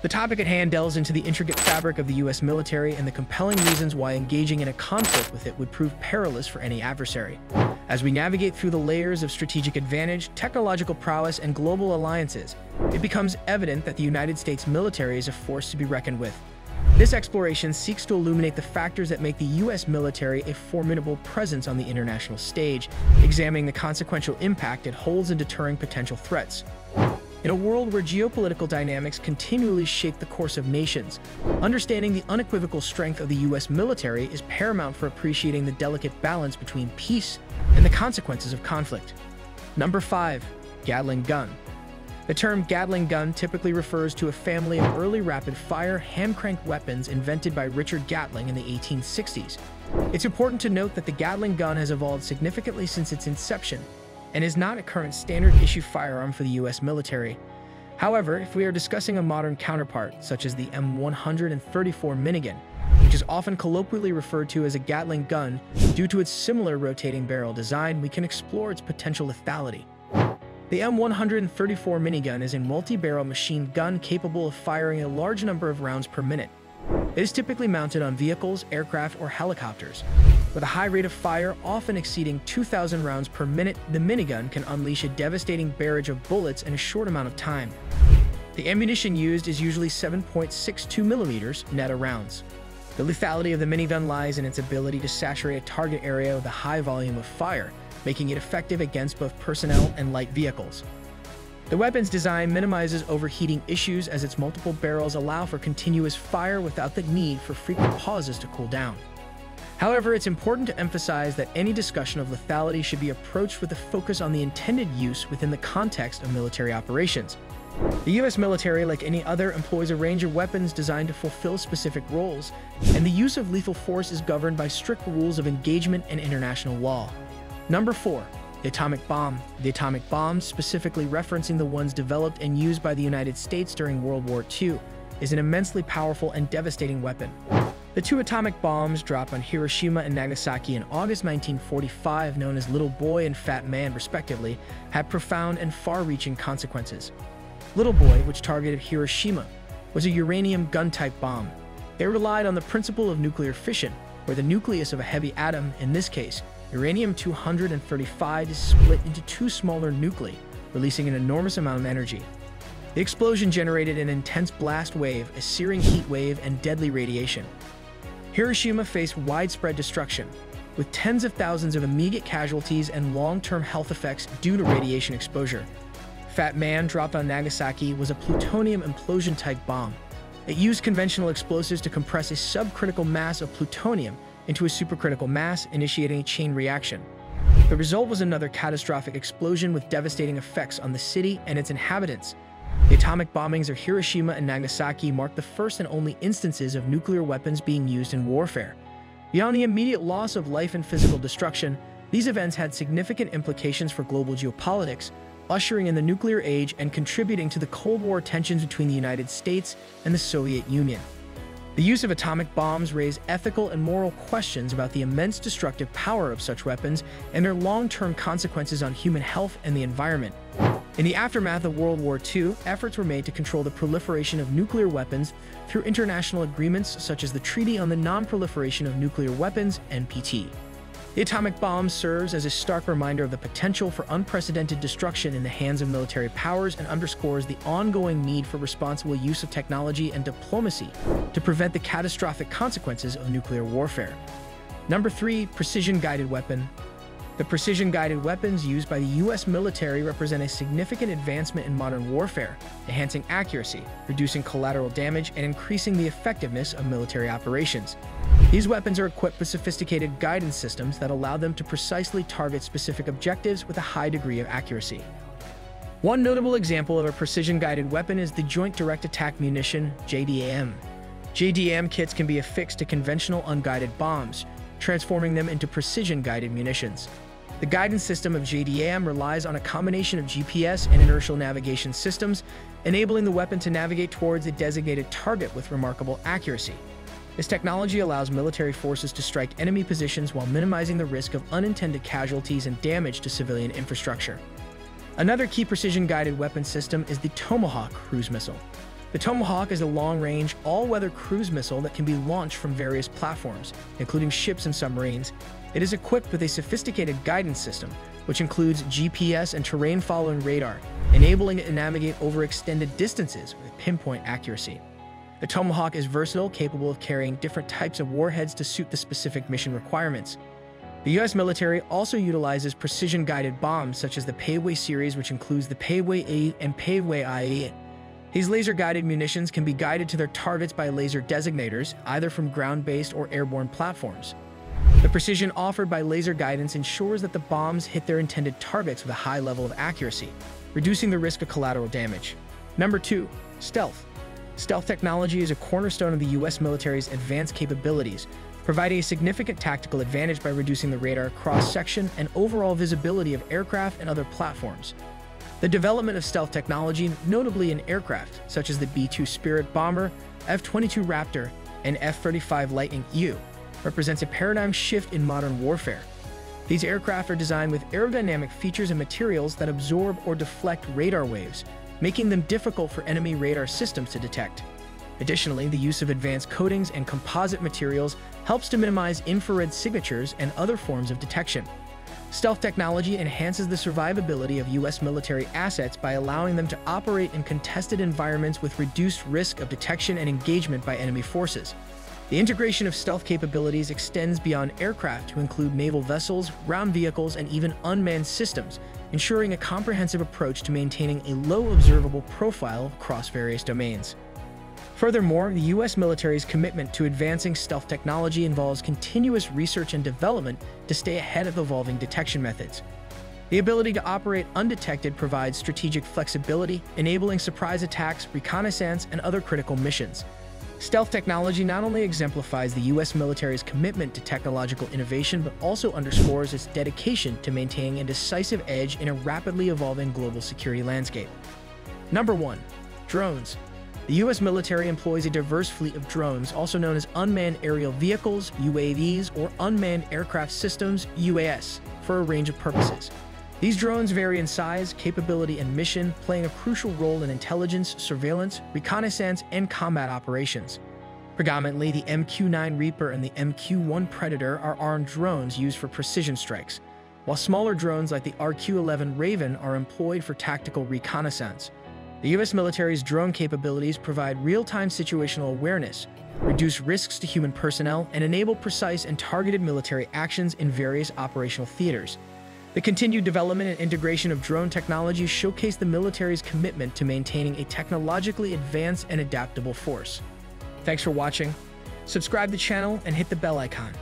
The topic at hand delves into the intricate fabric of the U.S. military and the compelling reasons why engaging in a conflict with it would prove perilous for any adversary. As we navigate through the layers of strategic advantage, technological prowess, and global alliances, it becomes evident that the United States military is a force to be reckoned with. This exploration seeks to illuminate the factors that make the U.S. military a formidable presence on the international stage, examining the consequential impact it holds in deterring potential threats. In a world where geopolitical dynamics continually shape the course of nations, understanding the unequivocal strength of the U.S. military is paramount for appreciating the delicate balance between peace and the consequences of conflict. Number 5. Gatling gun. The term Gatling gun typically refers to a family of early rapid-fire, hand-cranked weapons invented by Richard Gatling in the 1860s. It's important to note that the Gatling gun has evolved significantly since its inception, and is not a current standard-issue firearm for the U.S. military. However, if we are discussing a modern counterpart, such as the M134 minigun, which is often colloquially referred to as a Gatling gun due to its similar rotating barrel design, we can explore its potential lethality. The M134 minigun is a multi-barrel machine gun capable of firing a large number of rounds per minute. It is typically mounted on vehicles, aircraft, or helicopters. With a high rate of fire, often exceeding 2,000 rounds per minute, the minigun can unleash a devastating barrage of bullets in a short amount of time. The ammunition used is usually 7.62 millimeters net rounds. The lethality of the minigun lies in its ability to saturate a target area with a high volume of fire, making it effective against both personnel and light vehicles. The weapon's design minimizes overheating issues as its multiple barrels allow for continuous fire without the need for frequent pauses to cool down. However, it's important to emphasize that any discussion of lethality should be approached with a focus on the intended use within the context of military operations. The U.S. military, like any other, employs a range of weapons designed to fulfill specific roles, and the use of lethal force is governed by strict rules of engagement and international law. Number 4. The atomic bomb. The atomic bomb, specifically referencing the ones developed and used by the United States during World War II, is an immensely powerful and devastating weapon. The two atomic bombs dropped on Hiroshima and Nagasaki in August 1945, known as Little Boy and Fat Man respectively, had profound and far-reaching consequences. Little Boy, which targeted Hiroshima, was a uranium gun-type bomb. It relied on the principle of nuclear fission, where the nucleus of a heavy atom, in this case, uranium-235, is split into two smaller nuclei, releasing an enormous amount of energy. The explosion generated an intense blast wave, a searing heat wave, and deadly radiation. Hiroshima faced widespread destruction, with tens of thousands of immediate casualties and long-term health effects due to radiation exposure. Fat Man, dropped on Nagasaki, was a plutonium implosion-type bomb. It used conventional explosives to compress a subcritical mass of plutonium into a supercritical mass, initiating a chain reaction. The result was another catastrophic explosion with devastating effects on the city and its inhabitants. The atomic bombings of Hiroshima and Nagasaki marked the first and only instances of nuclear weapons being used in warfare. Beyond the immediate loss of life and physical destruction, these events had significant implications for global geopolitics, ushering in the nuclear age and contributing to the Cold War tensions between the United States and the Soviet Union. The use of atomic bombs raised ethical and moral questions about the immense destructive power of such weapons and their long-term consequences on human health and the environment. In the aftermath of World War II, efforts were made to control the proliferation of nuclear weapons through international agreements such as the Treaty on the Non-Proliferation of Nuclear Weapons, NPT. The atomic bomb serves as a stark reminder of the potential for unprecedented destruction in the hands of military powers and underscores the ongoing need for responsible use of technology and diplomacy to prevent the catastrophic consequences of nuclear warfare. Number 3. Precision-guided weapon. The precision-guided weapons used by the U.S. military represent a significant advancement in modern warfare, enhancing accuracy, reducing collateral damage, and increasing the effectiveness of military operations. These weapons are equipped with sophisticated guidance systems that allow them to precisely target specific objectives with a high degree of accuracy. One notable example of a precision-guided weapon is the Joint Direct Attack Munition, JDAM. JDAM kits can be affixed to conventional unguided bombs, transforming them into precision-guided munitions. The guidance system of JDAM relies on a combination of GPS and inertial navigation systems, enabling the weapon to navigate towards a designated target with remarkable accuracy. This technology allows military forces to strike enemy positions while minimizing the risk of unintended casualties and damage to civilian infrastructure. Another key precision-guided weapon system is the Tomahawk cruise missile. The Tomahawk is a long-range, all-weather cruise missile that can be launched from various platforms, including ships and submarines. It is equipped with a sophisticated guidance system, which includes GPS and terrain-following radar, enabling it to navigate over extended distances with pinpoint accuracy. The Tomahawk is versatile, capable of carrying different types of warheads to suit the specific mission requirements. The U.S. military also utilizes precision-guided bombs such as the Paveway series, which includes the Paveway 8 and Paveway I-8. These laser-guided munitions can be guided to their targets by laser designators, either from ground-based or airborne platforms. The precision offered by laser guidance ensures that the bombs hit their intended targets with a high level of accuracy, reducing the risk of collateral damage. Number 2. Stealth. Stealth technology is a cornerstone of the U.S. military's advanced capabilities, providing a significant tactical advantage by reducing the radar cross-section and overall visibility of aircraft and other platforms. The development of stealth technology, notably in aircraft such as the B-2 Spirit bomber, F-22 Raptor, and F-35 Lightning II, represents a paradigm shift in modern warfare. These aircraft are designed with aerodynamic features and materials that absorb or deflect radar waves, making them difficult for enemy radar systems to detect. Additionally, the use of advanced coatings and composite materials helps to minimize infrared signatures and other forms of detection. Stealth technology enhances the survivability of U.S. military assets by allowing them to operate in contested environments with reduced risk of detection and engagement by enemy forces. The integration of stealth capabilities extends beyond aircraft to include naval vessels, ground vehicles, and even unmanned systems, ensuring a comprehensive approach to maintaining a low observable profile across various domains. Furthermore, the U.S. military's commitment to advancing stealth technology involves continuous research and development to stay ahead of evolving detection methods. The ability to operate undetected provides strategic flexibility, enabling surprise attacks, reconnaissance, and other critical missions. Stealth technology not only exemplifies the U.S. military's commitment to technological innovation, but also underscores its dedication to maintaining a decisive edge in a rapidly evolving global security landscape. Number 1. Drones. The U.S. military employs a diverse fleet of drones, also known as unmanned aerial vehicles, UAVs, or unmanned aircraft systems, UAS, for a range of purposes. These drones vary in size, capability, and mission, playing a crucial role in intelligence, surveillance, reconnaissance, and combat operations. Predominantly, the MQ-9 Reaper and the MQ-1 Predator are armed drones used for precision strikes, while smaller drones like the RQ-11 Raven are employed for tactical reconnaissance. The U.S. military's drone capabilities provide real-time situational awareness, reduce risks to human personnel, and enable precise and targeted military actions in various operational theaters. The continued development and integration of drone technology showcase the military's commitment to maintaining a technologically advanced and adaptable force. Thanks for watching. Subscribe to the channel and hit the bell icon.